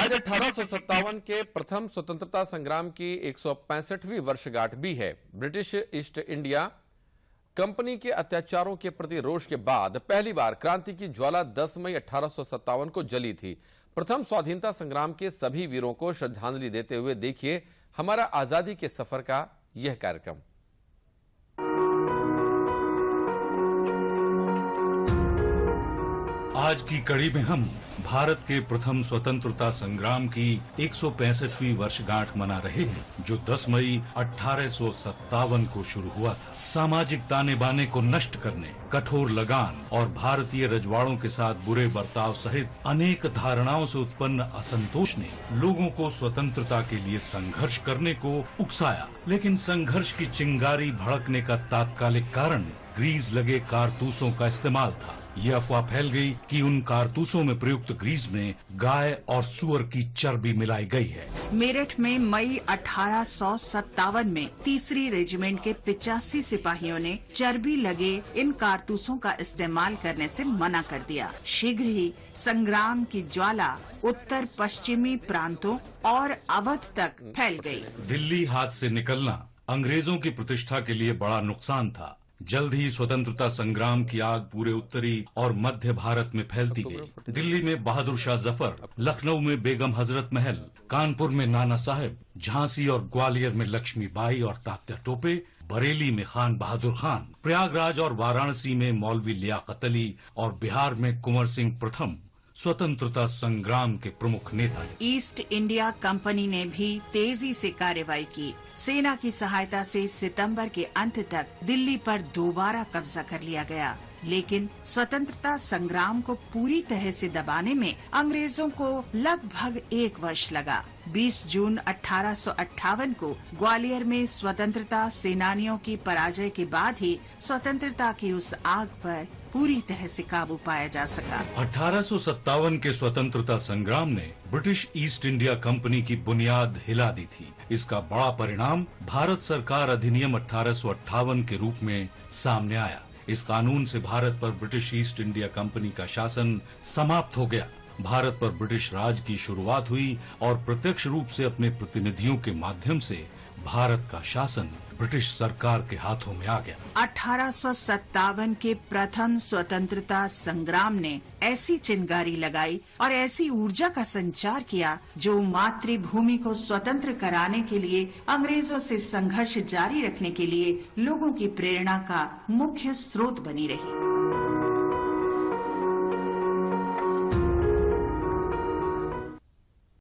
आज 1857 के प्रथम स्वतंत्रता संग्राम की 165वीं वर्षगांठ भी है। ब्रिटिश ईस्ट इंडिया कंपनी के अत्याचारों के प्रति रोष के बाद पहली बार क्रांति की ज्वाला 10 मई 1857 को जली थी। प्रथम स्वाधीनता संग्राम के सभी वीरों को श्रद्धांजलि देते हुए देखिए हमारा आजादी के सफर का यह कार्यक्रम। आज की कड़ी में हम भारत के प्रथम स्वतंत्रता संग्राम की 165वीं वर्षगांठ मना रहे हैं, जो 10 मई 1857 को शुरू हुआ था। सामाजिक ताने बाने को नष्ट करने, कठोर लगान और भारतीय रजवाड़ों के साथ बुरे बर्ताव सहित अनेक धारणाओं से उत्पन्न असंतोष ने लोगों को स्वतंत्रता के लिए संघर्ष करने को उकसाया। लेकिन संघर्ष की चिंगारी भड़कने का तात्कालिक कारण ग्रीस लगे कारतूसों का इस्तेमाल था। ये अफवाह फैल गई कि उन कारतूसों में प्रयुक्त ग्रीस में गाय और सुअर की चर्बी मिलाई गई है। मेरठ में मई 1857 में 3री रेजिमेंट के 85 सिपाहियों ने चर्बी लगे इन कारतूसों का इस्तेमाल करने से मना कर दिया। शीघ्र ही संग्राम की ज्वाला उत्तर पश्चिमी प्रांतों और अवध तक फैल गई। दिल्ली हाथ से निकलना अंग्रेजों की प्रतिष्ठा के लिए बड़ा नुकसान था। जल्द ही स्वतंत्रता संग्राम की आग पूरे उत्तरी और मध्य भारत में फैलती गई। दिल्ली में बहादुर शाह जफर, लखनऊ में बेगम हजरत महल, कानपुर में नाना साहेब, झांसी और ग्वालियर में लक्ष्मीबाई और तात्या टोपे, बरेली में खान बहादुर खान, प्रयागराज और वाराणसी में मौलवी लियाकत अली और बिहार में कुंवर सिंह प्रथम स्वतंत्रता संग्राम के प्रमुख नेता। ईस्ट इंडिया कंपनी ने भी तेजी से कार्रवाई की। सेना की सहायता से सितंबर के अंत तक दिल्ली पर दोबारा कब्जा कर लिया गया। लेकिन स्वतंत्रता संग्राम को पूरी तरह से दबाने में अंग्रेजों को लगभग 1 वर्ष लगा। 20 जून 1858 को ग्वालियर में स्वतंत्रता सेनानियों की पराजय के बाद ही स्वतंत्रता की उस आग पर पूरी तरह से काबू पाया जा सका। 1857 के स्वतंत्रता संग्राम ने ब्रिटिश ईस्ट इंडिया कंपनी की बुनियाद हिला दी थी। इसका बड़ा परिणाम भारत सरकार अधिनियम 1858 के रूप में सामने आया। इस कानून से भारत पर ब्रिटिश ईस्ट इंडिया कंपनी का शासन समाप्त हो गया। भारत पर ब्रिटिश राज की शुरुआत हुई और प्रत्यक्ष रूप से अपने प्रतिनिधियों के माध्यम से भारत का शासन ब्रिटिश सरकार के हाथों में आ गया। 1857 के प्रथम स्वतंत्रता संग्राम ने ऐसी चिंगारी लगाई और ऐसी ऊर्जा का संचार किया जो मातृभूमि को स्वतंत्र कराने के लिए अंग्रेजों से संघर्ष जारी रखने के लिए लोगों की प्रेरणा का मुख्य स्रोत बनी रही।